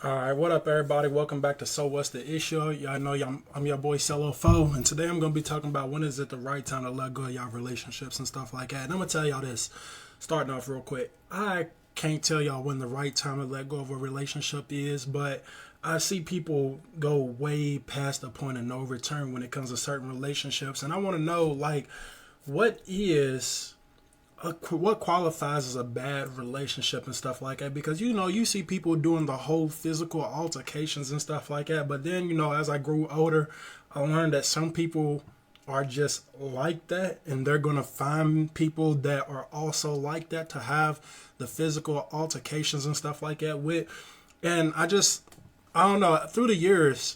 All right, what up, everybody? Welcome back to So What's the Issue? Y'all know I'm your boy Cello Foe, and today I'm gonna be talking about when is it the right time to let go of y'all relationships and stuff like that. And I'm gonna tell y'all this, starting off real quick. I can't tell y'all when the right time to let go of a relationship is, but I see people go way past the point of no return when it comes to certain relationships, and I want to know what is what qualifies as a bad relationship and stuff like that, because you see people doing the whole physical altercations and stuff like that, but then as I grew older I learned that some people are just like that, and they're going to find people that are also like that to have the physical altercations and stuff like that with. And I don't know, through the years,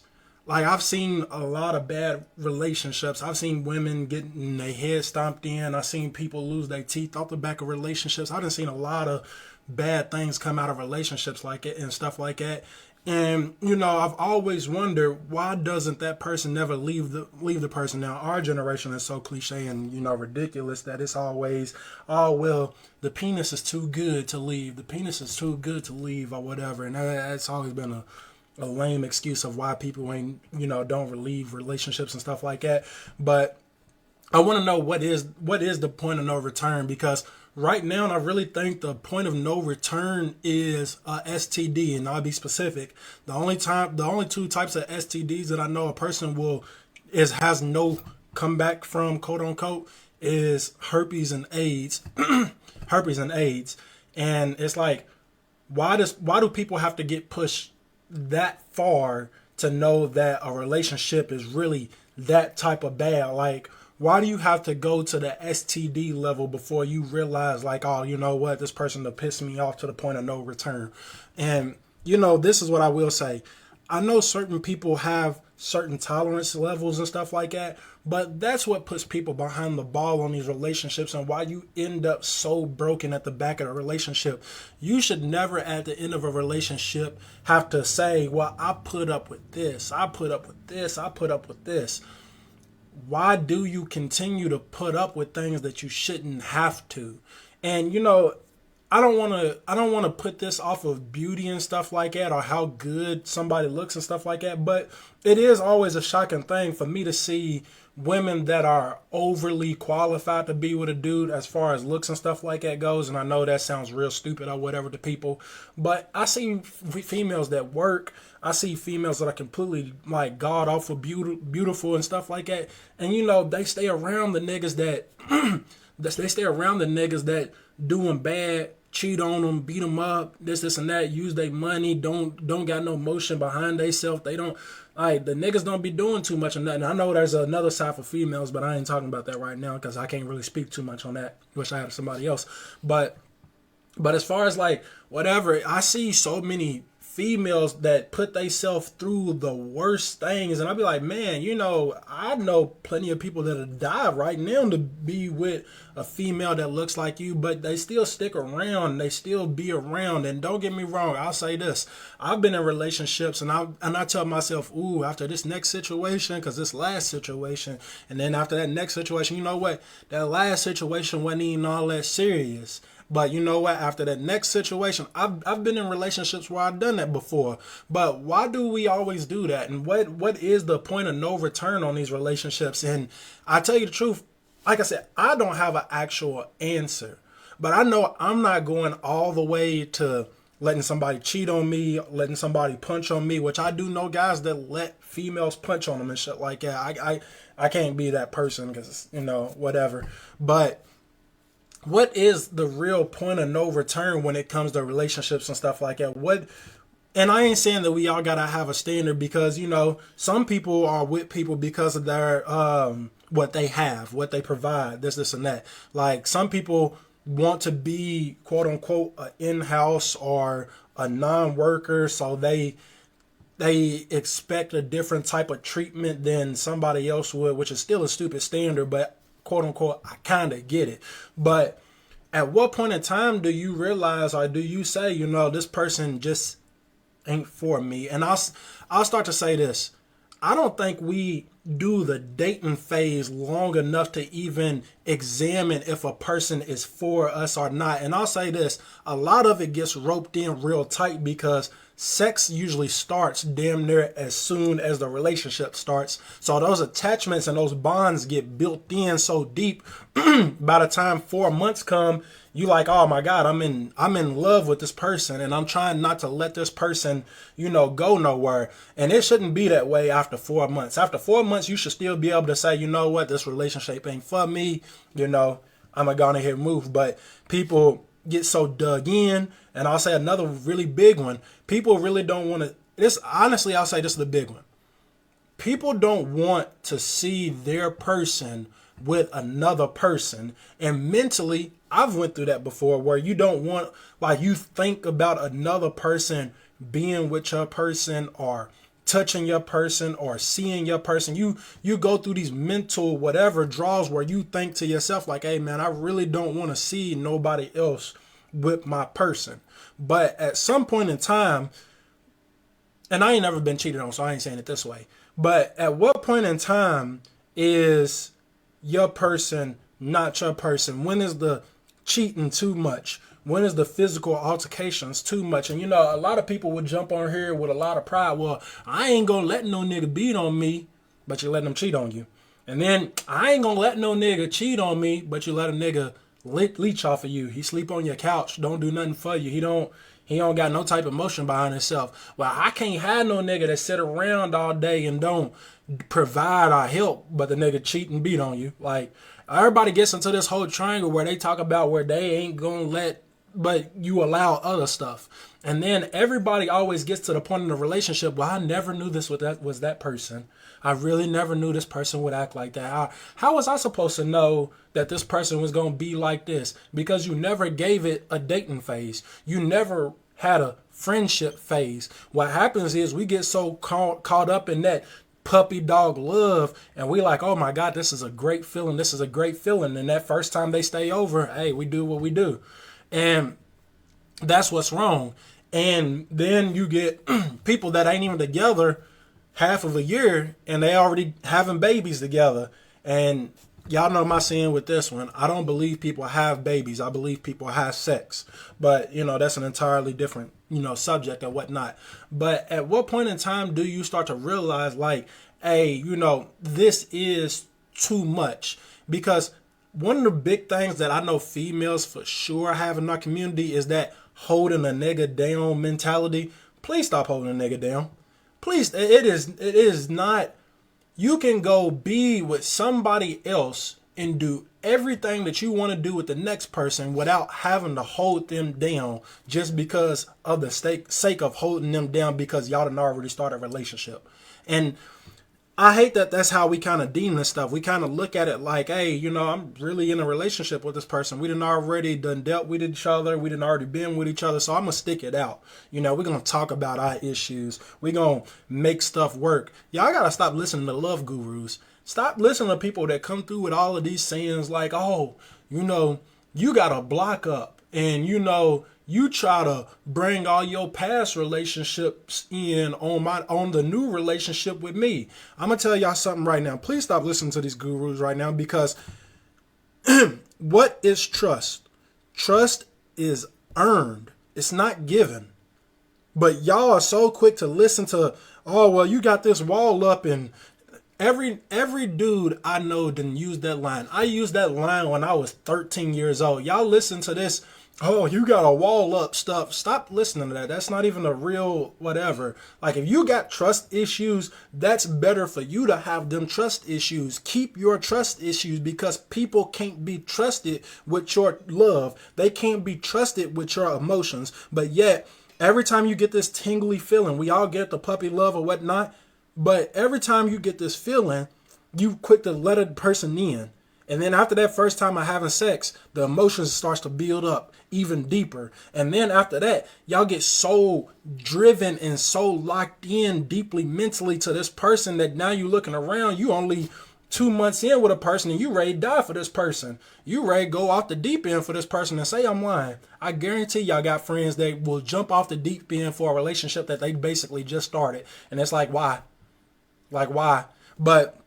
I've seen a lot of bad relationships. I've seen women getting their head stomped in. I've seen people lose their teeth off the back of relationships. I've seen a lot of bad things come out of relationships like it and stuff like that. And I've always wondered, why doesn't that person never leave the person? Now our generation is so cliche and ridiculous that it's always, oh well, the penis is too good to leave. The penis is too good to leave, or whatever. And that's always been a lame excuse of why people ain't don't relieve relationships and stuff like that. But I want to know what is the point of no return, because right now I really think the point of no return is STD, and I'll be specific. The only two types of STDs that I know a person has no comeback from, quote unquote, is herpes and AIDS. Herpes and AIDS. And it's like, why do people have to get pushed that far to know that a relationship is really that type of bad? Like, why do you have to go to the STD level before you realize, like, oh, you know what, this person will piss me off to the point of no return? And this is what I will say. I know certain people have certain tolerance levels and stuff like that, but that's what puts people behind the ball on these relationships, and why you end up so broken at the back of a relationship. You should never at the end of a relationship have to say, well, I put up with this, I put up with this, I put up with this. Why do you continue to put up with things that you shouldn't have to? And I don't want to put this off of beauty and stuff like that, or how good somebody looks and stuff like that, but it is always a shocking thing for me to see women that are overly qualified to be with a dude as far as looks and stuff like that goes. And I know that sounds real stupid or whatever to people, but I see females that work. I see females that are completely like god awful beautiful and stuff like that, and they stay around the niggas that they stay around the niggas that doing bad, cheat on them, beat them up, this and that, use their money, don't got no motion behind they self. They don't, like, the niggas don't be doing too much of nothing. I know there's another side for females, but I ain't talking about that right now because I can't really speak too much on that. Wish I had somebody else. But as far as like whatever, I see so many females that put themselves through the worst things, and I'll be like, man, I know plenty of people that'll die right now to be with a female that looks like you, but they still stick around, they still be around. And don't get me wrong, I'll say this, I've been in relationships, and I tell myself, ooh, after this next situation, because this last situation, and then after that next situation, you know what, that last situation wasn't even all that serious. But you know what? After that next situation, I've been in relationships where I've done that before. But why do we always do that? And what is the point of no return on these relationships? And I tell you the truth, like I said, I don't have an actual answer. But I know I'm not going all the way to letting somebody cheat on me, letting somebody punch on me, which I do know guys that let females punch on them and shit like that. I can't be that person because, whatever. But what is the real point of no return when it comes to relationships and stuff like that? And I ain't saying that we all gotta have a standard, because some people are with people because of their what they have, what they provide, this and that. Like, some people want to be, quote unquote, a in-house or a non-worker, so they expect a different type of treatment than somebody else would, which is still a stupid standard, but quote unquote, I kind of get it. But at what point in time do you realize, or do you say, this person just ain't for me? And I'll start to say this. I don't think we do the dating phase long enough to even examine if a person is for us or not. And I'll say this, a lot of it gets roped in real tight, because sex usually starts damn near as soon as the relationship starts. So those attachments and those bonds get built in so deep. By the time 4 months come, you like, oh my God, I'm in love with this person, and I'm trying not to let this person, go nowhere. And it shouldn't be that way after 4 months. After 4 months, you should still be able to say, you know what, this relationship ain't for me. I'm gonna go ahead and move. But people get so dug in, and I'll say another really big one. People really don't want to. This honestly, I'll say this is the big one. People don't want to see their person with another person, and mentally I've went through that before, where you don't want, like, you think about another person being with your person or touching your person or seeing your person. You go through these mental whatever draws where you think to yourself like, hey man, I really don't want to see nobody else with my person. But at some point in time, and I ain't never been cheated on, so I ain't saying it this way, but at what point in time is your person not your person? When is the cheating too much? When is the physical altercations too much? And a lot of people would jump on here with a lot of pride. Well, I ain't gonna let no nigga beat on me, but you let them cheat on you. And then I ain't gonna let no nigga cheat on me, but you let a nigga leech off of you. He sleep on your couch, don't do nothing for you. He don't got no type of emotion behind himself. Well, I can't have no nigga that sit around all day and don't provide or help, but the nigga cheat and beat on you. Like, everybody gets into this whole triangle where they talk about where they ain't gonna let, but you allow other stuff. And then everybody always gets to the point in the relationship, well, I never knew this was that person. I really never knew this person would act like that. How was I supposed to know that this person was going to be like this? Because you never gave it a dating phase. You never had a friendship phase. What happens is we get so caught up in that puppy dog love, and we like, oh my God, this is a great feeling. This is a great feeling. And that first time they stay over, hey, we do what we do. And that's what's wrong. And then you get people that ain't even together half of a year, and they already having babies together. And y'all know my saying with this one. I don't believe people have babies. I believe people have sex. But, that's an entirely different, subject or whatnot. But at what point in time do you start to realize, like, hey, this is too much? Because one of the big things that I know females for sure have in our community is that holding a nigga down mentality. Please stop holding a nigga down. Please, it is not. You can go be with somebody else and do everything that you want to do with the next person without having to hold them down just because of the sake of holding them down because y'all done already started a relationship. And I hate that that's how we kind of deem this stuff. We kind of look at it like, hey, I'm really in a relationship with this person. We done already dealt with each other. We done already been with each other. So I'm going to stick it out. We're going to talk about our issues. We're going to make stuff work. Y'all got to stop listening to love gurus. Stop listening to people that come through with all of these sayings like, oh, you got to block up and, you try to bring all your past relationships in on the new relationship with me. I'm going to tell y'all something right now. Please stop listening to these gurus right now, because what is trust? Trust is earned. It's not given. But y'all are so quick to listen to, oh, well, you got this wall up, and every dude I know didn't use that line. I used that line when I was 13 years old. Y'all listen to this. Oh, you got a wall up stuff. Stop listening to that. That's not even a real whatever. Like, if you got trust issues, that's better for you to have them trust issues. Keep your trust issues, because people can't be trusted with your love. They can't be trusted with your emotions. But yet, every time you get this tingly feeling, we all get the puppy love or whatnot. But every time you get this feeling, you quick to let a person in. And then after that first time of having sex, the emotions starts to build up even deeper. And then after that, y'all get so driven and so locked in deeply mentally to this person that now you looking around, you only 2 months in with a person and you ready to die for this person. You ready to go off the deep end for this person and say I'm lying. I guarantee y'all got friends that will jump off the deep end for a relationship that they basically just started. And it's like, why? Like, why? But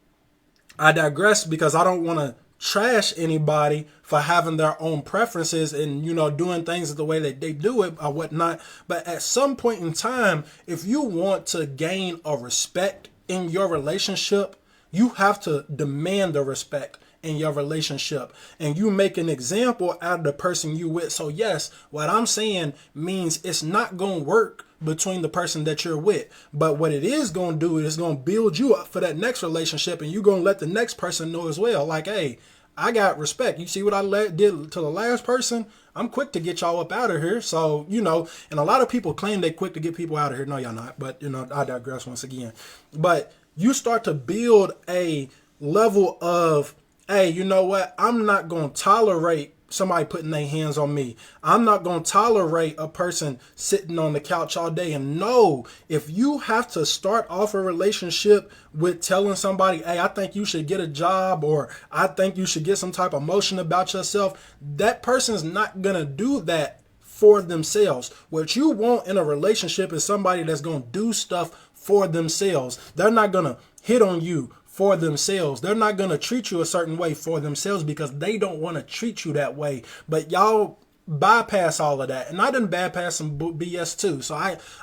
I digress, because I don't want to trash anybody for having their own preferences and, you know, doing things the way that they do it or whatnot. But at some point in time, if you want to gain a respect in your relationship, you have to demand the respect in your relationship, and you make an example out of the person you with. So yes, what I'm saying means it's not going to work between the person that you're with, but what it is going to do is going to build you up for that next relationship, and you're going to let the next person know as well, like, hey, I got respect. You see what I did to the last person? I'm quick to get y'all up out of here. So, you know, and a lot of people claim they quick to get people out of here. No, y'all not. But, you know, I digress once again. But you start to build a level of, hey, you know what? I'm not going to tolerate somebody putting their hands on me. I'm not going to tolerate a person sitting on the couch all day. And no, if you have to start off a relationship with telling somebody, hey, I think you should get a job, or I think you should get some type of motion about yourself, that person's not going to do that for themselves. What you want in a relationship is somebody that's going to do stuff for themselves. They're not going to hit on you for themselves. They're not going to treat you a certain way for themselves because they don't want to treat you that way. But y'all bypass all of that. And I done bypass some BS too. So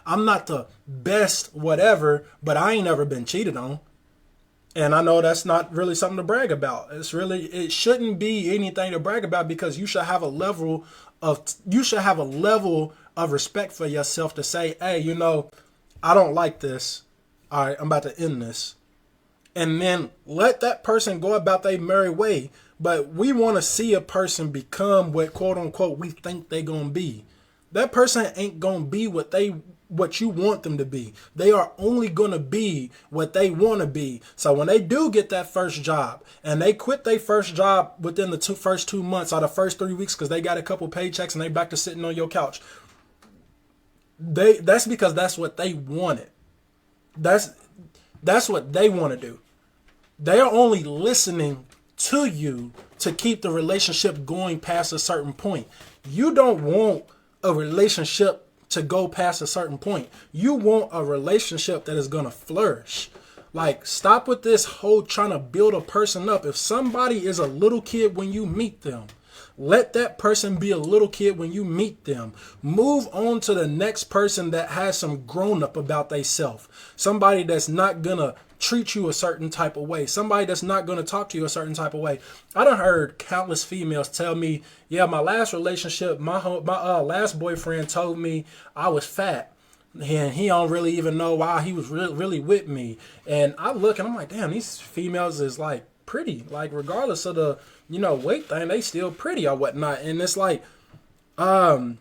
I'm not the best whatever, but I ain't never been cheated on. And I know that's not really something to brag about. It shouldn't be anything to brag about, because you should have a level of respect for yourself to say, hey, you know, I don't like this. All right, I'm about to end this. And then let that person go about their merry way. But we want to see a person become what, quote unquote, we think they gonna be. That person ain't gonna be what you want them to be. They are only gonna be what they want to be. So when they do get that first job and they quit their first job within the first 2 months or the first 3 weeks because they got a couple paychecks and they back to sitting on your couch, that's because that's what they wanted. That's what they want to do. They are only listening to you to keep the relationship going past a certain point. You don't want a relationship to go past a certain point. You want a relationship that is going to flourish. Like, stop with this whole trying to build a person up. If somebody is a little kid when you meet them, let that person be a little kid when you meet them. Move on to the next person that has some grown up about theyself. Somebody that's not going to treat you a certain type of way. Somebody that's not going to talk to you a certain type of way. I done heard countless females tell me, yeah, my last relationship, my last boyfriend told me I was fat. And he don't really even know why he was really with me. And I look and I'm like, damn, these females is like pretty. Like, regardless of the, you know, weight thing, they still pretty or whatnot. And it's like, I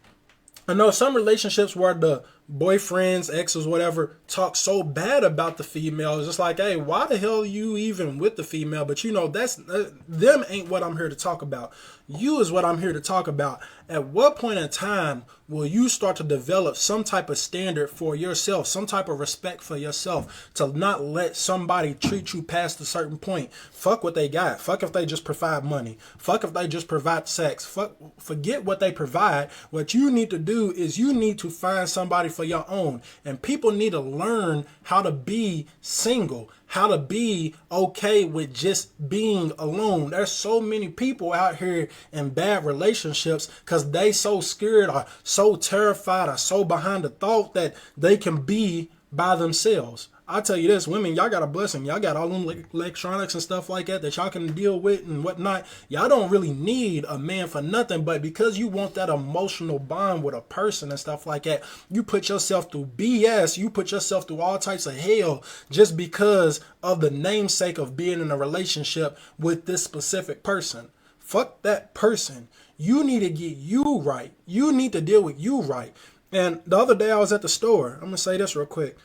know some relationships where the boyfriends, exes, whatever, talk so bad about the female. It's just like, hey, why the hell are you even with the female? But you know, that's them ain't what I'm here to talk about. You is what I'm here to talk about. At what point in time will you start to develop some type of standard for yourself, some type of respect for yourself, to not let somebody treat you past a certain point? Fuck what they got. Fuck if they just provide money. Fuck if they just provide sex. Forget what they provide. What you need to do is you need to find somebody for your own. And people need to learn how to be single, how to be okay with just being alone. There's so many people out here in bad relationships because they so scared or so terrified or so behind the thought that they can be by themselves. I tell you this, women, y'all got a blessing. Y'all got all them electronics and stuff like that y'all can deal with and whatnot. Y'all don't really need a man for nothing, but because you want that emotional bond with a person and stuff like that, you put yourself through BS. You put yourself through all types of hell just because of the namesake of being in a relationship with this specific person. Fuck that person. You need to get you right. You need to deal with you right. And the other day I was at the store. I'm going to say this real quick.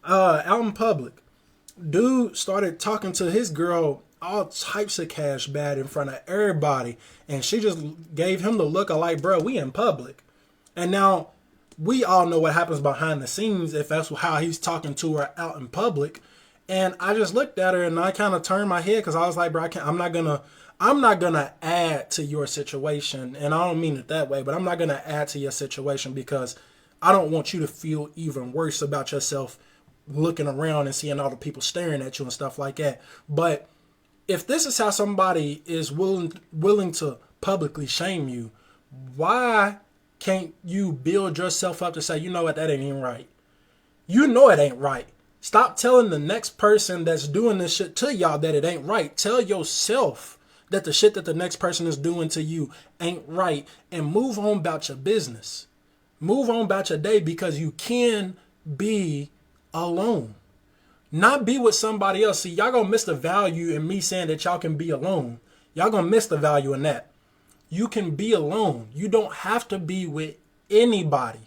Out in public, dude started talking to his girl all types of cash bad in front of everybody, and she just gave him the look of like, bro, we in public. And now we all know what happens behind the scenes if that's how he's talking to her out in public. And I just looked at her and I kind of turned my head because I was like, bro, I'm not gonna add to your situation. And I don't mean it that way, but I'm not gonna add to your situation because I don't want you to feel even worse about yourself looking around and seeing all the people staring at you and stuff like that. But if this is how somebody is willing to publicly shame you, why can't you build yourself up to say, you know what, that ain't even right? You know it ain't right. Stop telling the next person that's doing this shit to y'all that it ain't right. Tell yourself that the shit that the next person is doing to you ain't right, and move on about your business. Move on about your day, because you can be alone. Not be with somebody else. See, y'all gonna miss the value in me saying that y'all can be alone. Y'all gonna miss the value in that. You can be alone. You don't have to be with anybody.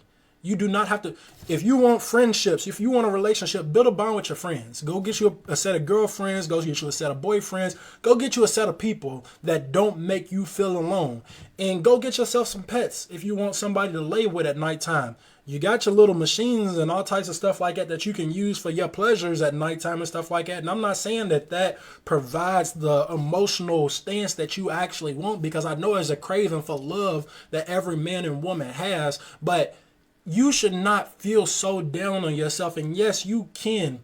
You do not have to. If you want friendships, if you want a relationship, build a bond with your friends. Go get you a set of girlfriends. Go get you a set of boyfriends. Go get you a set of people that don't make you feel alone. And go get yourself some pets if you want somebody to lay with at nighttime. You got your little machines and all types of stuff like that you can use for your pleasures at nighttime and stuff like that. And I'm not saying that provides the emotional stance that you actually want, because I know there's a craving for love that every man and woman has, but you should not feel so down on yourself. And yes, you can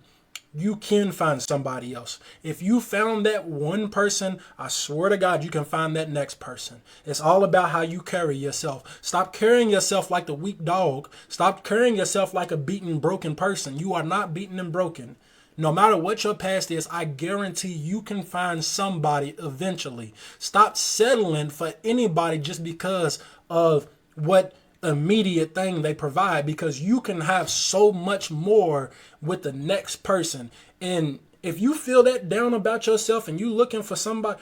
find somebody else. If you found that one person, I swear to God, you can find that next person. It's all about how you carry yourself. Stop carrying yourself like the weak dog. Stop carrying yourself like a beaten, broken person. You are not beaten and broken. No matter what your past is, I guarantee you can find somebody eventually. Stop settling for anybody just because of what immediate thing they provide, because you can have so much more with the next person. And if you feel that down about yourself and you looking for somebody,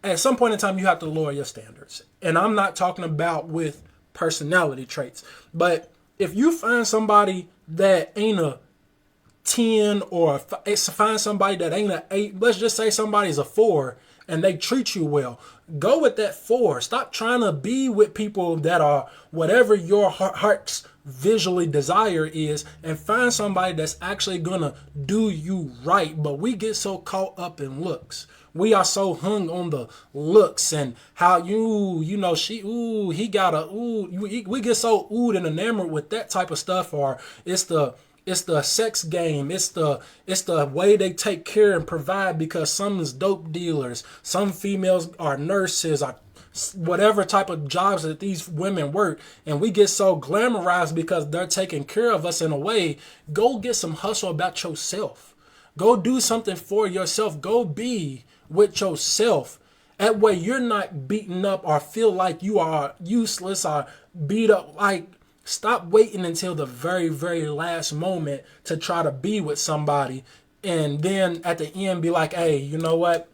at some point in time you have to lower your standards. And I'm not talking about with personality traits, but if you find somebody that ain't a 10, or find somebody that ain't an 8, let's just say somebody's a 4 and they treat you well, go with that 4. Stop trying to be with people that are whatever your heart's visually desire is, and find somebody that's actually gonna do you right. But we get so caught up in looks. We are so hung on the looks and how you know, he got a, we get so and enamored with that type of stuff, or it's the sex game. It's the way they take care and provide, because some is dope dealers. Some females are nurses, or whatever type of jobs that these women work. And we get so glamorized because they're taking care of us in a way. Go get some hustle about yourself. Go do something for yourself. Go be with yourself. That way you're not beaten up or feel like you are useless or beat up. Like, stop waiting until the very, very last moment to try to be with somebody, and then at the end be like, hey, you know what?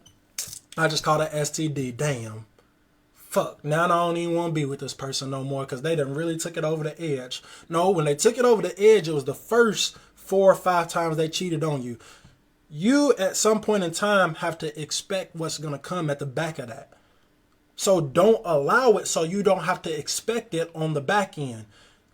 I just caught an STD. Damn. Fuck. Now I don't even want to be with this person no more, because they done really took it over the edge. No, when they took it over the edge, it was the first 4 or 5 times they cheated on you. You, at some point in time, have to expect what's going to come at the back of that. So don't allow it, so you don't have to expect it on the back end.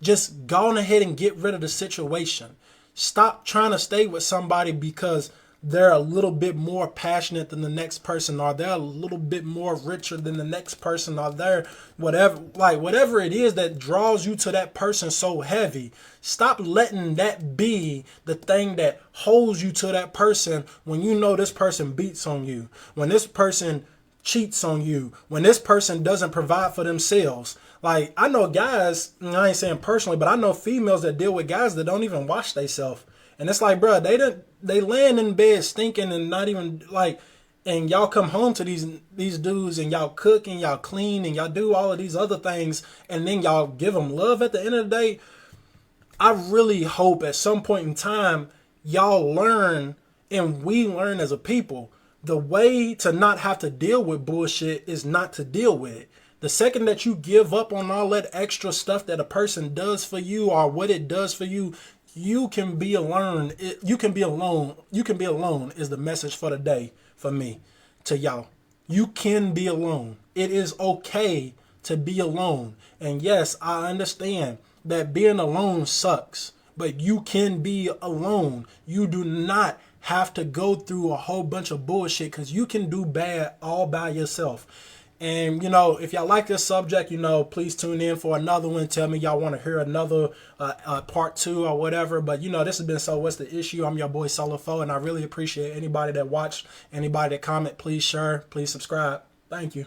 Just go on ahead and get rid of the situation. Stop trying to stay with somebody because they're a little bit more passionate than the next person, or they're a little bit more richer than the next person, or they're whatever it is that draws you to that person so heavy. Stop letting that be the thing that holds you to that person when you know this person beats on you, when this person cheats on you, when this person doesn't provide for themselves. Like, I know guys, I ain't saying personally, but I know females that deal with guys that don't even wash themselves. And it's like, bro, they laying in bed stinking and not even like, and y'all come home to these dudes and y'all cook and y'all clean and y'all do all of these other things, and then y'all give them love at the end of the day. I really hope at some point in time y'all learn, and we learn as a people, the way to not have to deal with bullshit is not to deal with it. The second that you give up on all that extra stuff that a person does for you or what it does for you, you can be alone. You can be alone. You can be alone is the message for the day for me to y'all. You can be alone. It is okay to be alone. And yes, I understand that being alone sucks, but you can be alone. You do not have to go through a whole bunch of bullshit, because you can do bad all by yourself. And, you know, if y'all like this subject, you know, please tune in for another one. Tell me y'all want to hear another part 2 or whatever. But, you know, this has been So What's the Issue? I'm your boy Solo Foe, and I really appreciate anybody that watched, anybody that comment. Please share, please subscribe. Thank you.